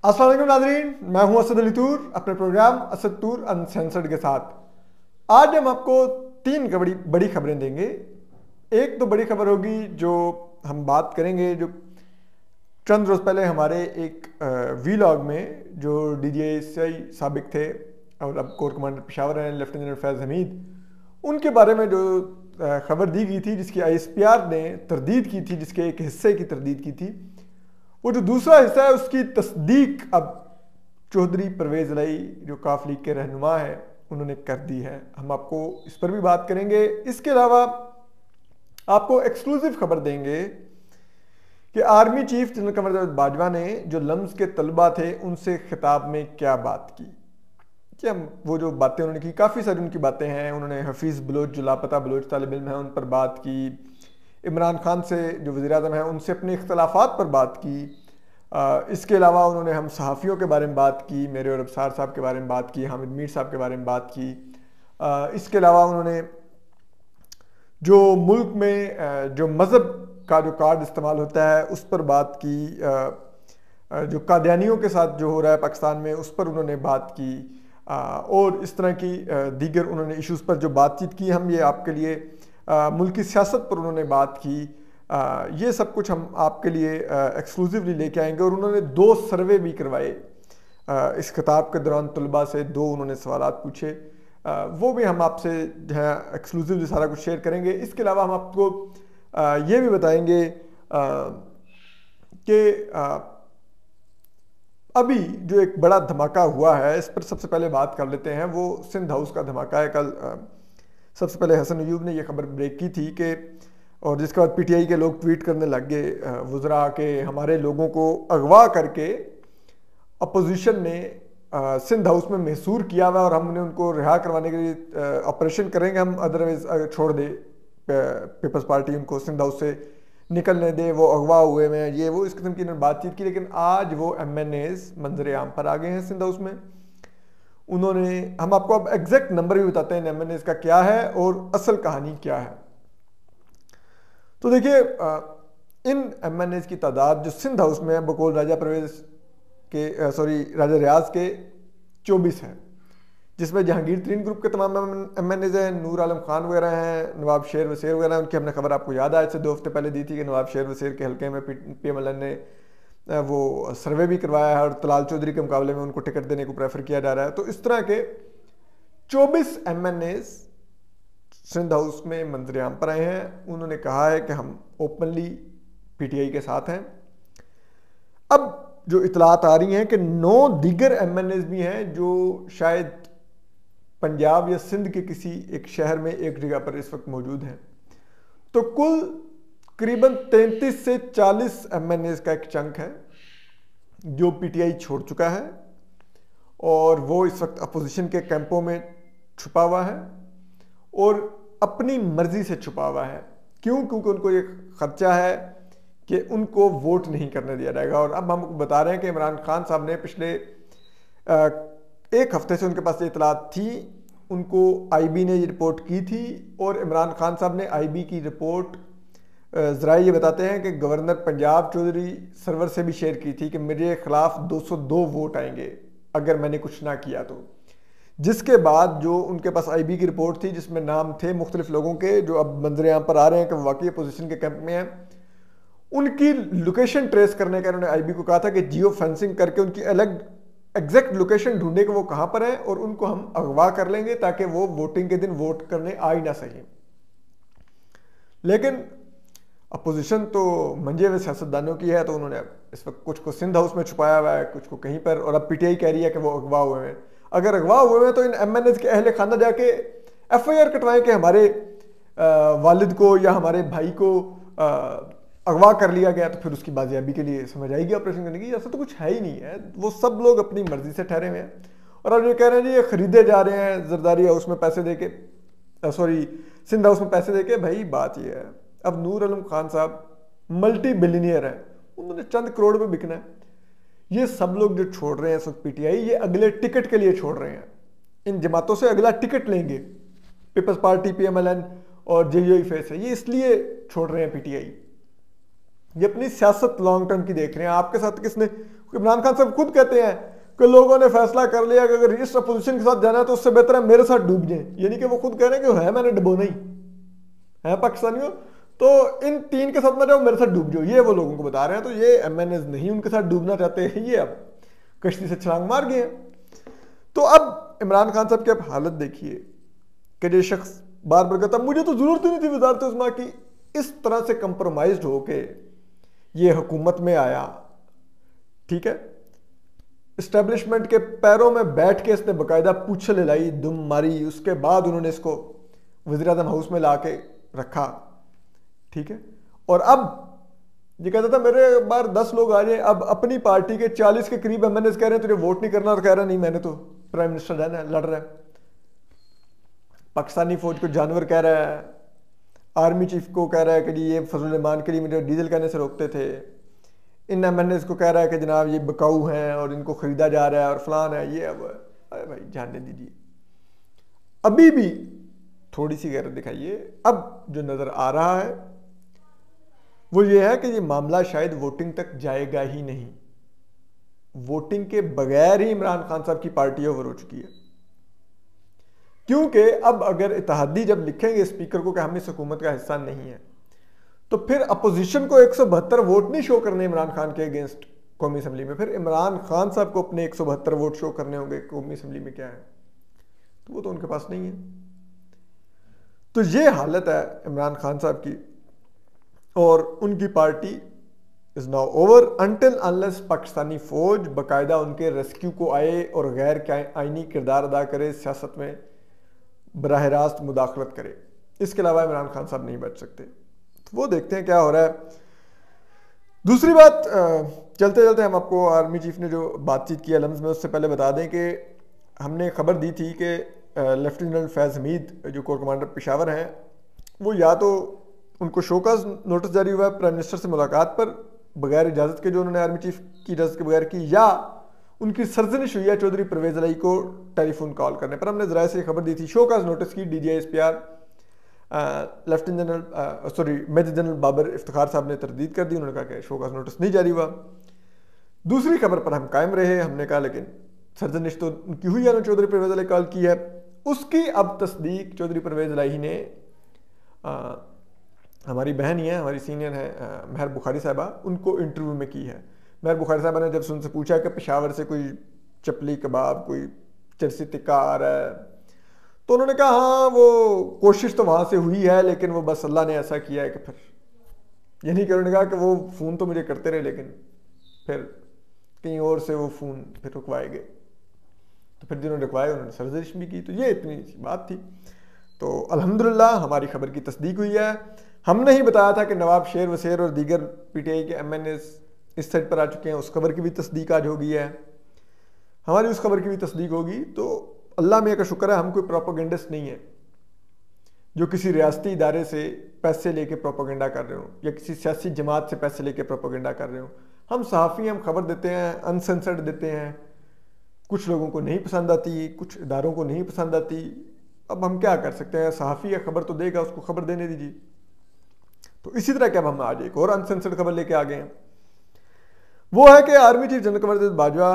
अस्सलाम वालेकुम नाज़रीन, मैं हूं असद अली तूर अपने प्रोग्राम असद तूर अनसेंसर्ड के साथ। आज हम आपको तीन बड़ी बड़ी खबरें देंगे। एक तो बड़ी खबर होगी जो हम बात करेंगे, जो चंद रोज़ पहले हमारे एक वीलॉग में जो डीजीआईएसआई साबिक थे और अब कोर कमांडर पेशावर हैं, लेफ्टिनेंट जनरल फैज़ हमीद, उनके बारे में जो खबर दी गई थी, जिसकी आईएसपीआर ने तरदीद की थी, जिसके एक हिस्से की तरदीद की थी, वो जो दूसरा हिस्सा है उसकी तस्दीक अब चौधरी परवेज़ इलाही जो काफ लीग के रहनुमा है उन्होंने कर दी है। हम आपको इस पर भी बात करेंगे। इसके अलावा आपको एक्सक्लूसिव खबर देंगे कि army chief general Qamar Javed Bajwa ने जो लम्स के तलबा थे उनसे खिताब में क्या बात की, कि हम वो जो बातें उन्होंने की, काफ़ी सारी उनकी बातें हैं। उन्होंने हफीज़ बलोच जो लापता बलोच तालिब इल्म है उन पर बात की, इमरान खान से जो वज़ीर-ए-आज़म हैं उनसे अपने इख्तलाफात पर बात की। इसके अलावा उन्होंने हम सहाफ़ियों के बारे में बात की, मेरे और अबसार साहब के बारे में बात की, हामिद मीर साहब के बारे में बात की। इसके अलावा उन्होंने जो मुल्क में जो मज़हब का जो कार्ड इस्तेमाल होता है उस पर बात की, जो कादियानियों के साथ जो हो रहा है पाकिस्तान में उस पर उन्होंने बात की, और इस तरह की दीगर उन्होंने इश्यूज़ पर जो बातचीत की। हम ये आपके लिए मुल्क की सियासत पर उन्होंने बात की। ये सब कुछ हम आपके लिए एक्सक्लूसिवली लेके आएंगे। और उन्होंने 2 सर्वे भी करवाए इस खिताब के दौरान, तलबा से 2 उन्होंने सवालात पूछे, वो भी हम आपसे जो है एक्सक्लूसिवली सारा कुछ शेयर करेंगे। इसके अलावा हम आपको ये भी बताएंगे कि अभी जो एक बड़ा धमाका हुआ है, इस पर सबसे पहले बात कर लेते हैं। वो सिंध हाउस का धमाका है। कल सबसे पहले हसन अयूब ने यह खबर ब्रेक की थी कि, और जिसके बाद पीटीआई के लोग ट्वीट करने लग गए, वज़रा के हमारे लोगों को अगवा करके अपोजिशन ने सिंध हाउस में महसूर किया हुआ और हमने उनको रिहा करवाने के लिए ऑपरेशन करेंगे हम, अदरवाइज अगर छोड़ दे पीपल्स पार्टी उनको सिंध हाउस से निकलने दे, वो अगवा हुए में, ये वो इस किस्म की इन्होंने बातचीत की। लेकिन आज वो MNAs मंजर आम पर आ गए हैं सिंध हाउस में। उन्होंने, हम आपको अब एग्जैक्ट नंबर भी बताते हैं MNAs का क्या है और असल कहानी क्या है। तो देखिए, इन MNAs की तादाद जो सिंध हाउस में है बकौल राजा परवेज के राजा रियाज के 24 है, जिसमें जहांगीर तरीन ग्रुप के तमाम MNAs हैं, नूर आलम खान वगैरह हैं, नवाब शेर वसीर वगैरह। उनकी हमने खबर आपको याद है, आज से 2 हफ्ते पहले दी थी कि नवाब शेर वसीर के हल्के में PMLN ने वो सर्वे भी करवाया है और तलाल चौधरी के मुकाबले में उनको टिकट देने को प्रेफर किया जा रहा है। तो इस तरह के 24 MNAs सिंध हाउस में मंजर आम पर आए हैं। उन्होंने कहा है कि हम ओपनली PTI के साथ हैं। अब जो इतलात आ रही हैं कि 9 दीगर MNAs भी हैं जो शायद पंजाब या सिंध के किसी एक शहर में एक जगह पर इस वक्त मौजूद हैं। तो कुल करीबन 33 से 40 MNAs का एक चंक है जो PTI छोड़ चुका है और वो इस वक्त अपोजिशन के कैंपों में छुपा हुआ है और अपनी मर्जी से छुपा हुआ है। क्यों? क्योंकि उनको ये खर्चा है कि उनको वोट नहीं करने दिया जाएगा। और अब हम बता रहे हैं कि इमरान खान साहब ने पिछले एक हफ्ते से उनके पास ये इतलात थी, उनको IB ने ये रिपोर्ट की थी और इमरान खान साहब ने IB की रिपोर्ट ज़रा ये बताते हैं कि गवर्नर पंजाब चौधरी सरवर से भी शेयर की थी कि मेरे खिलाफ 202 वोट आएंगे अगर मैंने कुछ ना किया तो। जिसके बाद जो उनके पास IB की रिपोर्ट थी जिसमें नाम थे मुख्तलिफ लोगों के जो अब मंजर यहाँ पर आ रहे हैं कि वाकई अपोजिशन के कैंप में हैं, उनकी लोकेशन ट्रेस करने का उन्होंने IB को कहा था कि जियो फेंसिंग करके उनकी अलग एग्जैक्ट लोकेशन ढूंढने के वो कहाँ पर है और उनको हम अगवा कर लेंगे ताकि वो वोटिंग के दिन वोट करने आ ही ना सके। लेकिन अपोजिशन तो मंजे हुए सियासतदानों की है, तो उन्होंने इस वक्त कुछ को सिंध हाउस में छुपाया हुआ है, कुछ को कहीं पर, और अब PTI कह रही है कि वो अगवा हुए हैं। अगर अगवा हुए हैं तो इन MNAs के अहले खाना जाके FIR कटवाएं कि हमारे वालिद को या हमारे भाई को अगवा कर लिया गया, तो फिर उसकी बाजियाबी के लिए समझ आएगी ऑपरेशन करने की। ऐसा तो कुछ है ही नहीं है, वो सब लोग अपनी मर्जी से ठहरे हुए हैं। और अब ये कह रहे हैं जी ये खरीदे जा रहे हैं जरदारी हाउस में पैसे देके, सिंध हाउस में पैसे देके। भाई बात ये है, अब नूर आलम खान साहब मल्टी बिलियनियर है, उन्होंने चंद करोड़ में बिकना है। ये सब लोग जो छोड़ रहे हैं इस वक्त PTI, ये अगले टिकट के लिए छोड़ रहे हैं। इन जमातों से अगला टिकट लेंगे, पीपल्स पार्टी, PMLN और JUI है, ये इसलिए छोड़ रहे हैं PTI। ये अपनी सियासत लॉन्ग टर्म की देख रहे हैं। आपके साथ किसने इमरान खान साहब खुद कहते हैं कि लोगों ने फैसला कर लिया कि अगर इस अपोजिशन के साथ जाना है तो उससे बेहतर है मेरे साथ डूब जाए, यानी कि वो खुद कह रहे हैं कि है मैंने डुबोना ही है पाकिस्तानियों, तो इन तीन के साथ में जाओ, मेरे साथ डूब जाओ, ये वो लोगों को बता रहे हैं। तो ये MNAs नहीं उनके साथ डूबना चाहते हैं, ये अब कश्ती से छलांग मार गए हैं। तो अब इमरान खान साहब की अब हालत देखिए कि जो शख्स बार बार कहता मुझे तो जरूरत ही नहीं थी वजारत उस्मा की, इस तरह से कंप्रोमाइज होके ये हुकूमत में आया, ठीक है, इस्टेब्लिशमेंट के पैरों में बैठ के इसने बाकायदा पूछल हिलाई, दुम मारी, उसके बाद उन्होंने इसको वज़ीर-ए-आज़म हाउस में ला के रखा, ठीक है। और अब ये कहता था मेरे बार 10 लोग आ जाए, अब अपनी पार्टी के 40 के करीब MNAs कह रहे हैं तुझे वोट नहीं करना, और कह रहा नहीं मैंने तो प्राइम मिनिस्टर रहना है, लड़ रहा है। पाकिस्तानी फौज को जानवर कह रहा है, आर्मी चीफ को कह रहा है कि जी ये फजल मान के लिए मुझे डीजल कहने से रोकते थे, इन MNAs को कह रहा है कि जनाब ये बकाऊ हैं और इनको खरीदा जा रहा है और फलान है ये। अब अरे भाई जानने दीजिए, अभी भी थोड़ी सी गैरत दिखाइए। अब जो नजर आ रहा है वो ये है कि ये मामला शायद वोटिंग तक जाएगा ही नहीं, वोटिंग के बगैर ही इमरान खान साहब की पार्टी ओवर हो चुकी है। क्योंकि अब अगर इत्तेहादी जब लिखेंगे स्पीकर को कि हम इस हुकूमत का हिस्सा नहीं है, तो फिर अपोजिशन को 172 वोट नहीं शो करने इमरान खान के अगेंस्ट कौमी असम्बली में, फिर इमरान खान साहब को अपने 172 वोट शो करने होंगे कौमी असम्बली में, क्या है, तो वो तो उनके पास नहीं है। तो ये हालत है इमरान खान साहब की, और उनकी party is now over until unless Pakistani फौज बाकायदा उनके रेस्क्यू को आए और गैर आइनी किरदार अदा करे, सियासत में बराह रास्त मुदाखलत करे। इसके अलावा इमरान खान साहब नहीं बच सकते। तो वो देखते हैं क्या हो रहा है। दूसरी बात, चलते चलते हम आपको आर्मी चीफ ने जो बातचीत की लम्स में, उससे पहले बता दें कि हमने खबर दी थी कि लेफ्टिनेंट जनरल फैज़ हमीद जो कोर कमांडर पेशावर हैं, वो या तो उनको शोकॉज नोटिस जारी हुआ है प्राइम मिनिस्टर से मुलाकात पर बगैर इजाज़त के, जो उन्होंने आर्मी चीफ की इजाज़त के बगैर की, या उनकी सरजनिश हुई है चौधरी परवेज़ इलाही को टेलीफोन कॉल करने पर। हमने ज़राए से खबर दी थी, शोकॉज नोटिस की DGI-SPR lieutenant general major general Babar Iftikhar sahab ने तरदीद कर दी, उन्होंने कहा कि शोकॉज नोटिस नहीं जारी हुआ। दूसरी खबर पर हम कायम रहे, हमने कहा लेकिन सरजनिश तो उनकी हुई है ना, चौधरी परवेज़ इलाही कॉल की है, उसकी अब तस्दीक चौधरी परवेज़ इलाही ने हमारी बहन ही है, हमारी सीनियर है महर बुखारी साहबा, उनको इंटरव्यू में की है। महर बुखारी साहबा ने जब उनसे पूछा कि पेशावर से कोई चपली कबाब, कोई चरसी टिक्का आ रहा है, तो उन्होंने कहा हाँ वो कोशिश तो वहाँ से हुई है, लेकिन वो बस अल्लाह ने ऐसा किया है कि फिर, यानी कि उन्होंने कहा कि वो फ़ोन तो मुझे करते रहे लेकिन फिर कहीं और से वो फ़ोन फिर रुकवाए गए, तो फिर जिन्होंने रुकवाए उन्होंने सर्जिश भी की। तो ये इतनी सी बात थी। तो अल्हम्दुलिल्लाह हमारी खबर की तस्दीक हुई है। हमने ही बताया था कि नवाब शेर वसेर और दीगर PTI के MNAs इस साइड पर आ चुके हैं, उस खबर की भी तस्दीक आज हो गई है, हमारी उस खबर की भी तस्दीक होगी। तो अल्लाह में का शुक्र है हम कोई प्रोपेगेंडिस्ट नहीं है जो किसी रियासती इदारे से पैसे लेके प्रोपेगेंडा कर रहे हो या किसी सियासी जमात से पैसे लेके प्रोपेगेंडा कर रहे हो। हम सहाफ़ी, हम खबर देते हैं, अनसेंसर्ड देते हैं, कुछ लोगों को नहीं पसंद आती, कुछ इदारों को नहीं पसंद आती। अब हम क्या कर सकते हैं, सहाफ़ी या खबर तो देगा, उसको खबर देने दीजिए। तो इसी तरह के अब हम आज एक और अनसेंसर्ड खबर लेके आ गए हैं। वो है कि आर्मी चीफ जनरल कमर बाजवा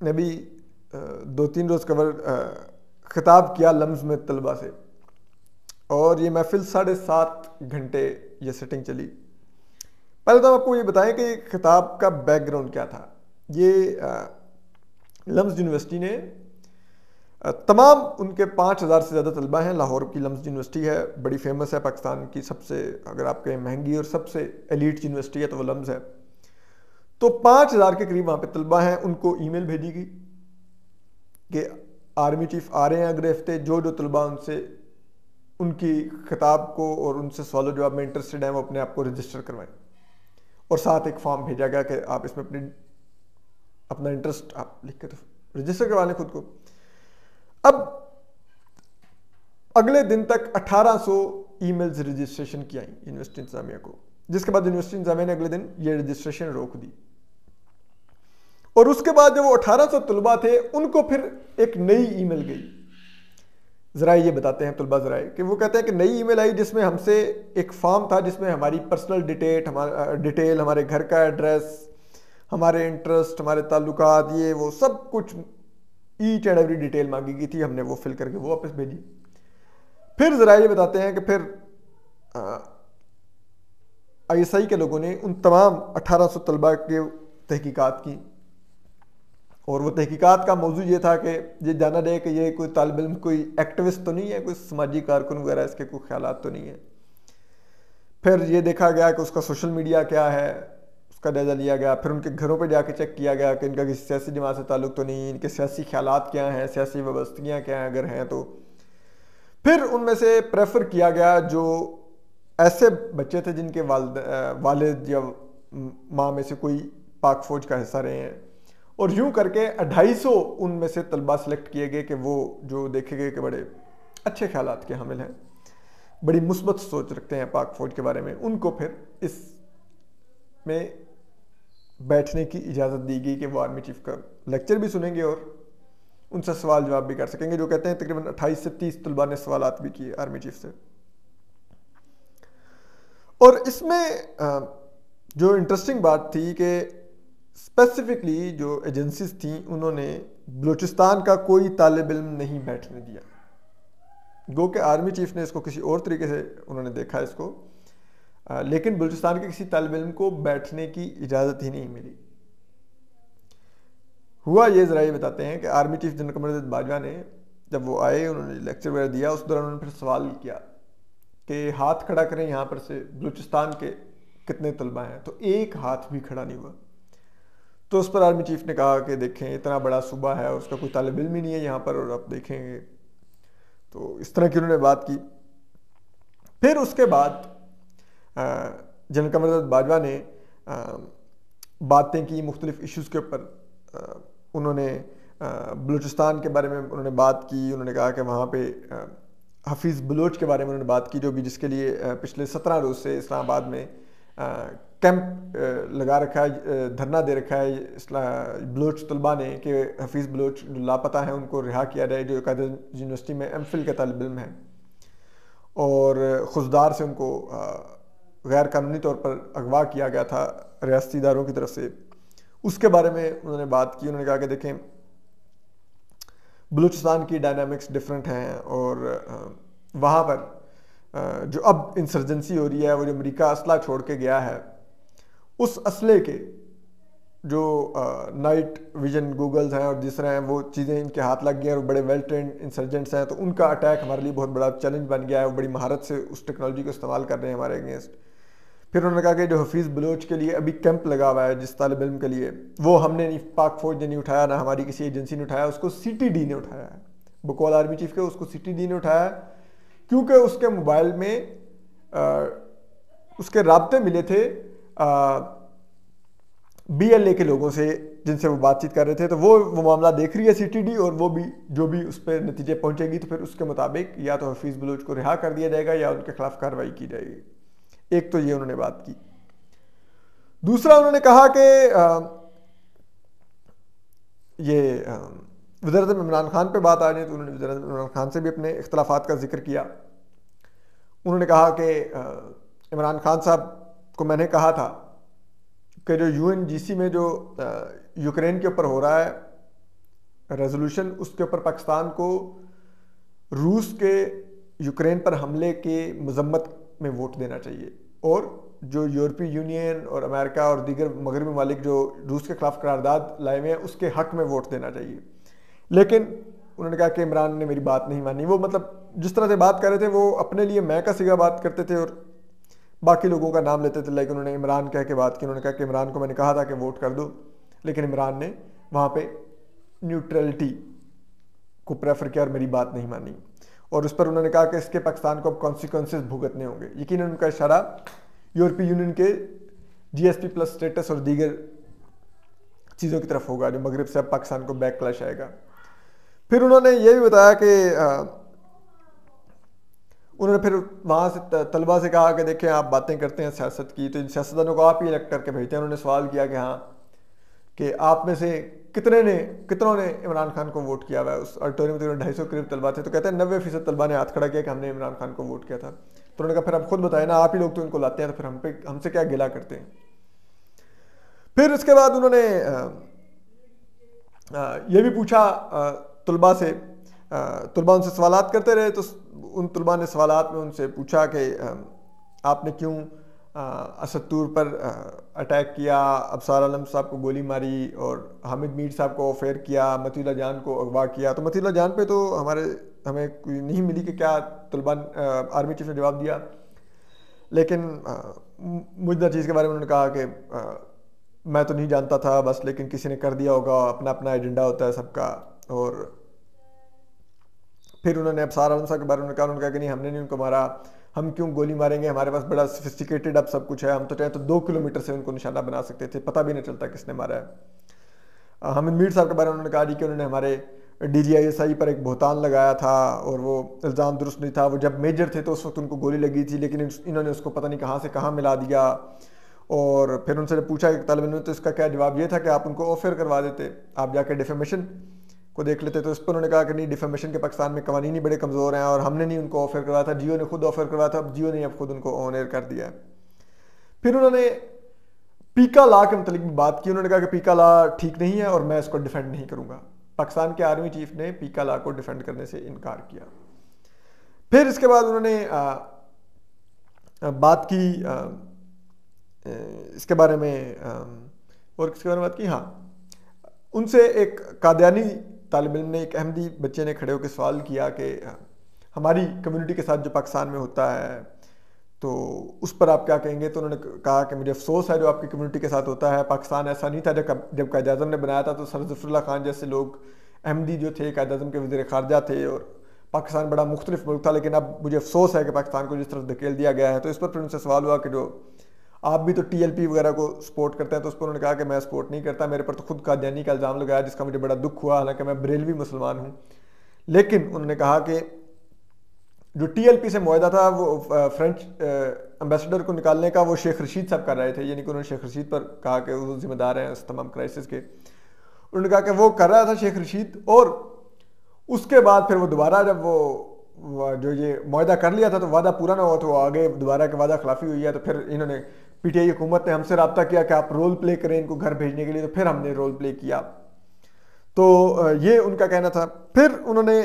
ने भी 2-3 रोज़ खिताब किया लम्स में तलबा से, और ये महफिल 7.5 घंटे ये सेटिंग चली। पहले तो हम आपको ये बताएं कि खिताब का बैकग्राउंड क्या था। ये लम्स यूनिवर्सिटी ने तमाम उनके 5000 से ज़्यादा तलबा हैं। लाहौर की लम्स यूनिवर्सिटी है, बड़ी फेमस है, पाकिस्तान की सबसे, अगर आप कहें महंगी और सबसे एलीट यूनिवर्सिटी है तो वो लम्स है। तो 5000 के करीब वहाँ पे तलबा हैं। उनको ईमेल भेजी गई कि आर्मी चीफ आ रहे हैं अगले हफ्ते, जो जो तलबा उनसे उनकी खिताब को और उनसे सवाल जवाब में इंटरेस्टेड हैं वो अपने आप को रजिस्टर करवाएं, और साथ एक फॉर्म भेजा गया कि आप इसमें अपना इंटरेस्ट आप लिख के तो रजिस्टर करवा लें खुद को। अब अगले दिन तक 1800 ईमेल्स रजिस्ट्रेशन की आई यूनिवर्सिटी इंतजामिया को, जिसके बाद यूनिवर्सिटी इंतजामिया ने अगले दिन ये रजिस्ट्रेशन रोक दी। और उसके बाद जब वो 1800 तलबा थे उनको फिर एक नई ईमेल गई। जरा ये बताते हैं तलबा जरा कि वो कहते हैं कि नई ईमेल आई जिसमें हमसे एक फॉर्म था जिसमें हमारी पर्सनल डिटेल, हमारे घर का एड्रेस, हमारे इंटरेस्ट, हमारे ताल्लुकात, ये वो सब कुछ ईच एंड एवरी डिटेल मांगी गई थी। हमने वो फिल करके वो वापस भेजी। फिर ज़रा ये बताते हैं कि फिर ISI के लोगों ने उन तमाम 1800 तलबा के तहकीकात की, और वो तहकीकात का मौजू ये था कि ये जाना रहे कि ये कोई तालिब इल्म कोई एक्टिविस्ट तो नहीं है, कोई समाजी कारकुन वगैरह, इसके कोई ख्यालात तो नहीं है। फिर ये देखा गया कि उसका सोशल मीडिया क्या है, उसका जायज़ा लिया गया। फिर उनके घरों पे जाके चेक किया गया कि इनका किसी सियासी जमात से ताल्लुक़ तो नहीं, इनके सियासी ख्यालात क्या हैं, सियासी वाबस्तगियाँ क्या हैं, अगर हैं तो। फिर उनमें से प्रेफर किया गया जो ऐसे बच्चे थे जिनके वालिद या माँ में से कोई पाक फौज का हिस्सा रहे हैं, और यूं करके 250 उनमें से तलबा सेलेक्ट किए गए कि वो जो देखे गए कि बड़े अच्छे ख्यालात के हामिल हैं, बड़ी मुस्बत सोच रखते हैं पाक फौज के बारे में, उनको फिर इसमें बैठने की इजाज़त दी गई कि वो आर्मी चीफ का लेक्चर भी सुनेंगे और उनसे सवाल जवाब भी कर सकेंगे। जो कहते हैं तकरीबन 28 से 30 तलबा ने सवालात भी किए आर्मी चीफ से। और इसमें जो इंटरेस्टिंग बात थी कि स्पेसिफिकली जो एजेंसीज थी उन्होंने बलूचिस्तान का कोई तालिब इल्म नहीं बैठने दिया। गो कि आर्मी चीफ ने इसको किसी और तरीके से उन्होंने देखा इसको, लेकिन बलूचिस्तान के किसी तालिब इल्म को बैठने की इजाज़त ही नहीं मिली। हुआ ये ज़रा ये बताते हैं कि आर्मी चीफ जनरल कमर बाजवा ने जब वो आए, उन्होंने लेक्चर वगैरह दिया, उस दौरान उन्होंने फिर सवाल किया कि हाथ खड़ा करें यहाँ पर से बलूचिस्तान के कितने तलबा हैं, तो एक हाथ भी खड़ा नहीं हुआ। तो उस पर आर्मी चीफ ने कहा कि देखें इतना बड़ा सूबा है और उसका कोई तालिब इल्म ही नहीं है यहाँ पर, और आप देखेंगे। तो इस तरह की उन्होंने बात की। फिर उसके बाद जनरल कमर बाजवा ने बातें की मुख्तलिफ इश्यूज़ के ऊपर। उन्होंने बलूचिस्तान के बारे में उन्होंने बात की। उन्होंने कहा कि वहाँ पे हफीज़ बलोच के बारे में उन्होंने बात की, जो भी जिसके लिए पिछले 17 रोज़ से इस्लामाबाद में कैंप लगा रखा है, धरना दे रखा है बलोच तलबा ने कि हफीज़ बलोच जो लापता हैं उनको रिहा किया जाए, जो कायदे यूनिवर्सिटी में MPhil के तालिब इल्म हैं, और खुशदार से उनको गैर कानूनी तौर पर अगवा किया गया था रियासती इदारों की तरफ से। उसके बारे में उन्होंने बात की। उन्होंने कहा कि देखें बलूचिस्तान की डायनामिक्स डिफरेंट हैं, और वहाँ पर जो अब इंसर्जेंसी हो रही है, वो जो अमेरिका असला छोड़ के गया है, उस असले के जो नाइट विजन गूगल्स हैं और दूसरे हैं, वो चीज़ें इनके हाथ लग गई हैं और बड़े वेल ट्रेंड इंसर्जेंट्स हैं, तो उनका अटैक हमारे लिए बहुत बड़ा चैलेंज बन गया है। वो बड़ी महारत से उस टेक्नोलॉजी को इस्तेमाल कर रहे हैं हमारे अगेंस्ट। फिर उन्होंने कहा कि जो हफीज़ बलोच के लिए अभी कैंप लगा हुआ है जिस तालिब इल्म के लिए, वो हमने नहीं, पाक फौज ने नहीं उठाया, ना हमारी किसी एजेंसी ने उठाया, उसको CTD ने उठाया है। बकौल आर्मी चीफ के उसको CTD ने उठाया, क्योंकि उसके मोबाइल में उसके राब्ते मिले थे BLA के लोगों से जिनसे वो बातचीत कर रहे थे। तो वो मामला देख रही है CTD, और वो भी जो भी उस पर नतीजे पहुंचेगी तो फिर उसके मुताबिक या तो हफीज़ बलोच को रिहा कर दिया जाएगा या उनके खिलाफ कार्रवाई की जाएगी। एक तो ये उन्होंने बात की। दूसरा उन्होंने कहा कि ये वज़ीर-ए-आज़म इमरान खान पे बात आ रही है, तो उन्होंने वज़ीर-ए-आज़म इमरान खान से भी अपने इख्तलाफात का जिक्र किया। उन्होंने कहा कि इमरान खान साहब को मैंने कहा था कि जो UNGC में जो यूक्रेन के ऊपर हो रहा है रेजोल्यूशन, उसके ऊपर पाकिस्तान को रूस के यूक्रेन पर हमले के मजम्मत में वोट देना चाहिए, और जो यूरोपीय यूनियन और अमेरिका और दीगर मगरबी ममालिक जो रूस के खिलाफ करारदाद लाए हुए हैं उसके हक में वोट देना चाहिए। लेकिन उन्होंने कहा कि इमरान ने मेरी बात नहीं मानी। वो मतलब जिस तरह से बात कर रहे थे, वो अपने लिए मैं का सिगा बात करते थे और बाकी लोगों का नाम लेते थे। लाइक उन्होंने इमरान कह के बात की। उन्होंने कहा कि इमरान को मैंने कहा था कि वोट कर दो, लेकिन इमरान ने वहाँ पे न्यूट्रलिटी को प्रेफर किया और मेरी बात नहीं मानी। और उस पर उन्होंने कहा कि इसके पाकिस्तान को अब कॉन्सिक्वेंसेस भुगतने होंगे। यकीनन उनका इशारा यूरोपीय यूनियन के GSP+ स्टेटस और दीगर चीज़ों की तरफ होगा, जो मगरब से अब पाकिस्तान को बैक क्लैश आएगा। फिर उन्होंने ये भी बताया कि उन्होंने फिर वहाँ से तलबा से कहा कि देखें आप बातें करते हैं सियासत की, तो इन सियासतदानों को आप ही इलेक्ट करके भेजते हैं। उन्होंने सवाल किया कि हाँ, कि आप में से कितनों ने इमरान खान को वोट किया हुआ है। उस ऑडिटोरियम में 250 करीब तलबा थे, तो कहते हैं 90% तलबा ने हाथ खड़ा किया कि हमने इमरान खान को वोट किया था। तो उन्होंने कहा फिर आप खुद बताए ना, आप ही लोग तो इनको लाते हैं, तो फिर हमसे क्या गिला करते हैं। फिर उसके बाद उन्होंने ये भी पूछा तुलबा से, तुलबा उनसे सवालात करते रहे, तो उन तुलबा ने सवालात में उनसे पूछा कि आपने क्यों असदतूर पर अटैक किया, अबसार आलम साहब को गोली मारी और हामिद मीर साहब को ऑफेयर किया, मतीउल्लाह जान को अगवा किया। तो मतीउल्लाह जान पे तो हमें कोई नहीं मिली कि क्या तुलबा आर्मी चीफ ने जवाब दिया, लेकिन मुझे चीज़ के बारे में उन्होंने कहा कि मैं तो नहीं जानता था बस, लेकिन किसी ने कर दिया होगा, अपना अपना एजेंडा होता है सबका। और फिर उन्होंने अबसार आलम साहब के बारे में उन्होंने कहा कि नहीं, हमने नहीं उनको मारा, हम क्यों गोली मारेंगे, हमारे पास बड़ा सोफिस्टिकेटेड अब सब कुछ है, हम तो चाहे तो 2 किलोमीटर से उनको निशाना बना सकते थे, पता भी नहीं चलता किसने मारा है। हामिद मीर साहब के बारे में उन्होंने कहा जी कि उन्होंने हमारे DGISI पर एक बहतान लगाया था और वो इल्ज़ाम दुरुस्त नहीं था, वो जब मेजर थे तो उस वक्त उनको गोली लगी थी, लेकिन इन्होंने उसको पता नहीं कहाँ से कहाँ मिला दिया। और फिर उनसे जब पूछा कि तालिब इल्म ने, तो इसका क्या जवाब ये था कि आप उनको ऑफर करवा देते, आप जाकर डिफेमेशन को देख लेते। तो इस पर उन्होंने कहा कि नहीं, डिफेमेशन के पाकिस्तान में कवानीन ही बड़े कमज़ोर हैं और हमने नहीं उनको ऑफर करवाया था, जियो ने खुद ऑफर करवाया था, अब जियो ने अब खुद उनको ऑन एयर कर दिया है। फिर उन्होंने पीका लॉ के मतलब भी बात की, उन्होंने कहा कि पीका लॉ ठीक नहीं है और मैं इसको डिफेंड नहीं करूंगा। पाकिस्तान के आर्मी चीफ ने पीका लॉ को डिफेंड करने से इनकार किया। फिर इसके बाद उन्होंने बात की इसके बारे में, और किसके बारे में बात की, हाँ, उनसे एक कादियानी तालिब इल्म ने, एक अहमदी बच्चे ने खड़े होकर सवाल किया कि हमारी कम्युनिटी के साथ जो पाकिस्तान में होता है तो उस पर आप क्या कहेंगे। तो उन्होंने कहा कि मुझे अफसोस है जो आपकी कम्युनिटी के साथ होता है, पाकिस्तान ऐसा नहीं था जब कायद आज़म ने बनाया था, तो सर ज़फ़रुल्लाह खान जैसे लोग अहमदी जो थे कायद आज़म के वज़ीर ख़ारजा थे और पाकिस्तान बड़ा मुख्तलिफ मुल्क था, लेकिन अब मुझे अफसोस है कि पाकिस्तान को जिस तरफ धकेल दिया गया है। तो इस पर फिर उनसे सवाल हुआ कि जो आप भी तो TLP वगैरह को सपोर्ट करते हैं, तो उस पर उन्होंने कहा कि मैं सपोर्ट नहीं करता, मेरे पर तो खुद कादियानी का इल्ज़ाम लगाया जिसका मुझे बड़ा दुख हुआ, हालांकि मैं बरेलवी मुसलमान हूँ। लेकिन उन्होंने कहा कि जो TLP से मुआहदा था वो फ्रेंच एम्बेसडर को निकालने का वो शेख रशीद साहब कर रहे थे, यानी कि उन्होंने शेख रशीद पर कहा कि वो जिम्मेदार हैं इस तमाम क्राइसिस के। उन्होंने कहा कि वो कर रहा था शेख रशीद, और उसके बाद फिर वो दोबारा जब वो जो ये मुआहदा कर लिया था तो वादा पूरा ना हुआ, तो आगे दोबारा के वादा खिलाफी हुई है। तो फिर इन्होंने PTI हुकूमत ने हमसे रब्ता किया कि आप रोल प्ले करें इनको घर भेजने के लिए, तो फिर हमने रोल प्ले किया। तो ये उनका कहना था। फिर उन्होंने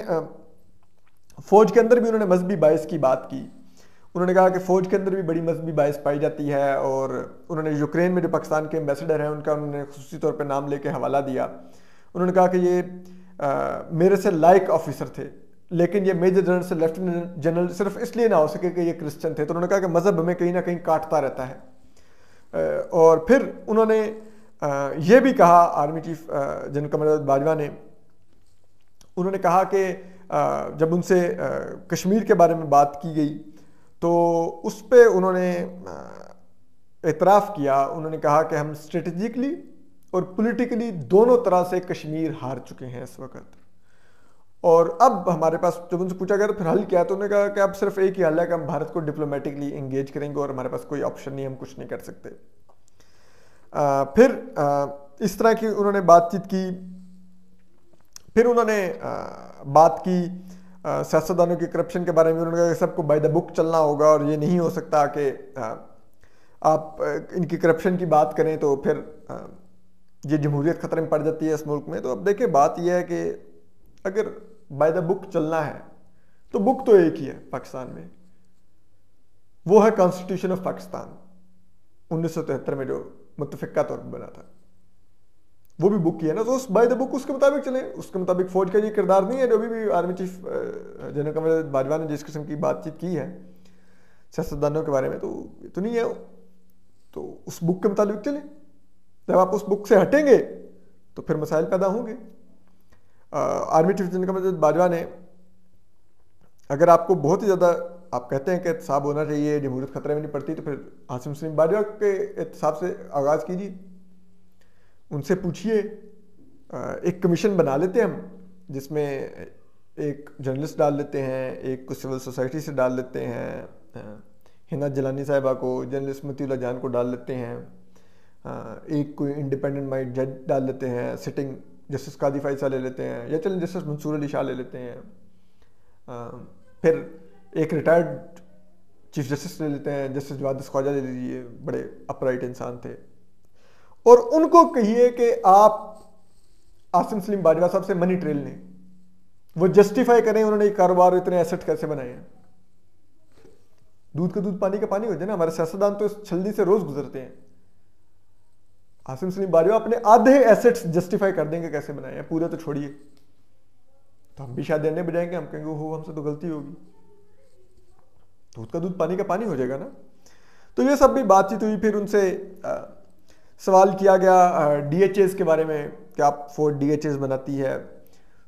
फौज के अंदर भी उन्होंने मजहबी बायस की बात की। उन्होंने कहा कि फौज के अंदर भी बड़ी मजहबी बायस पाई जाती है, और उन्होंने यूक्रेन में जो पाकिस्तान के एम्बेसडर हैं उनका उन्होंने खुसूसी तौर पर नाम लेके हवाला दिया। उन्होंने कहा कि ये मेरे से लाइक ऑफिसर थे, लेकिन ये मेजर जनरल से लेफ्टिनेंट जनरल सिर्फ इसलिए ना हो सके कि ये क्रिश्चियन थे। तो उन्होंने कहा कि मजहब हमें कहीं ना कहीं काटता रहता है। और फिर उन्होंने ये भी कहा, आर्मी चीफ जनरल कमर बाजवा ने, उन्होंने कहा कि जब उनसे कश्मीर के बारे में बात की गई तो उस पर उन्होंने एतराफ़ किया। उन्होंने कहा कि हम स्ट्रेटजिकली और पॉलिटिकली दोनों तरह से कश्मीर हार चुके हैं इस वक्त, और अब हमारे पास, जब उनसे पूछा गया तो फिर हल क्या, तो उन्होंने कहा कि अब सिर्फ एक ही हल है कि हम भारत को डिप्लोमेटिकली एंगेज करेंगे और हमारे पास कोई ऑप्शन नहीं, हम कुछ नहीं कर सकते। फिर इस तरह की उन्होंने बातचीत की। फिर उन्होंने बात की सियासतदानों की करप्शन के बारे में। उन्होंने कहा कि सबको बाय द बुक चलना होगा और ये नहीं हो सकता कि आप इनकी करप्शन की बात करें तो फिर ये जमहूरियत खतरे में पड़ जाती है इस मुल्क में। तो अब देखिए, बात यह है कि अगर बाय द बुक चलना है तो बुक तो एक ही है पाकिस्तान में, वो है कॉन्स्टिट्यूशन ऑफ पाकिस्तान 1973 में जो मुतफिका तौर पर बना था, वो भी बुक की है ना। तो उस बाय द बुक उसके मुताबिक चले। उसके मुताबिक फौज का ये किरदार नहीं है जो भी आर्मी चीफ जनरल कमर बाजवा ने जिस किस्म की बातचीत की है सियासतदानों के बारे में, तो नहीं है। तो उस बुक के मुताबिक चले। जब आप उस बुक से हटेंगे तो फिर मसाइल पैदा होंगे। आर्मी चीफ जनरल कमर बाजवा ने, अगर आपको बहुत ही ज़्यादा आप कहते हैं कि एहतसाब होना चाहिए, जमहूरियत खतरे में नहीं पड़ती, तो फिर आसिम सलीम बाजवा के एहतसाब से आगाज़ कीजिए। उनसे पूछिए, एक कमीशन बना लेते हैं हम, जिसमें एक जर्नलिस्ट डाल लेते हैं, एक को सिविल सोसाइटी से डाल लेते हैं, हिना जलानी साहिबा को, जर्नलिस्ट मतीउल्लाह जान को डाल लेते हैं, एक कोई इंडिपेंडेंट माइंड जज डाल लेते हैं, सिटिंग जस्टिस कादी फाइसा ले लेते हैं, या चलें जस्टिस मंसूर अली शाह ले लेते हैं, फिर एक रिटायर्ड चीफ जस्टिस ले लेते हैं, जस्टिस जवाद ख्वाजा ले लीजिए, बड़े अपराइट इंसान थे। और उनको कहिए कि आप आसिम सलीम बाजवा साहब से मनी ट्रेल लें, वो जस्टिफाई करें उन्होंने ये कारोबार इतने एसेट कैसे बनाए हैं। दूध का दूध पानी का पानी हो जाए ना, हमारे सियासतदान तो इस छलनी से रोज गुजरते हैं। आसिम सलीम बाजवा अपने आधे एसेट्स जस्टिफाई कर देंगे कैसे बनाए हैं, पूरे तो छोड़िए। तो हम भी शायद देने बजाएंगे, हम कहेंगे हो हमसे तो गलती होगी, दूध का दूध पानी का पानी हो जाएगा ना। तो ये सब भी बातचीत हुई। फिर उनसे सवाल किया गया डीएचएस के बारे में कि आप फोर्ड डीएचएस बनाती है,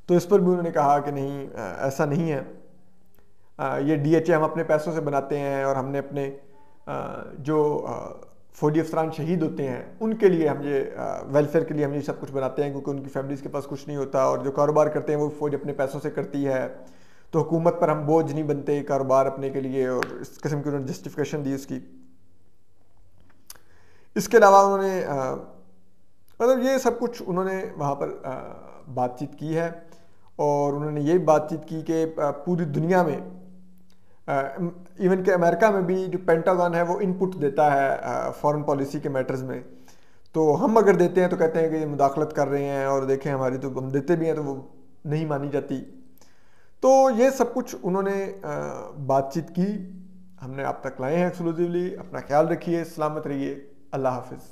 तो इस पर भी उन्होंने कहा कि नहीं ऐसा नहीं है, ये डीएचए हम अपने पैसों से बनाते हैं और हमने अपने जो फौजी अफसरान शहीद होते हैं उनके लिए हम ये वेलफेयर के लिए हम ये सब कुछ बनाते हैं, क्योंकि उनकी फैमिलीज के पास कुछ नहीं होता और जो कारोबार करते हैं वो फौज अपने पैसों से करती है, तो हुकूमत पर हम बोझ नहीं बनते कारोबार अपने के लिए, और इस किस्म की उन्होंने जस्टिफिकेशन दी उसकी। इसके अलावा उन्होंने मतलब ये सब कुछ उन्होंने वहाँ पर बातचीत की है। और उन्होंने ये बातचीत की कि पूरी दुनिया में इवन के अमेरिका में भी जो पेंटागन है वो इनपुट देता है फॉरेन पॉलिसी के मैटर्स में, तो हम अगर देते हैं तो कहते हैं कि ये मुदाखलत कर रहे हैं, और देखें हमारी तो हम देते भी हैं तो वो नहीं मानी जाती। तो ये सब कुछ उन्होंने बातचीत की, हमने आप तक लाए हैं एक्सक्लूसिवली। अपना ख्याल रखिए, सलामत रहिए, अल्लाह हाफिज़।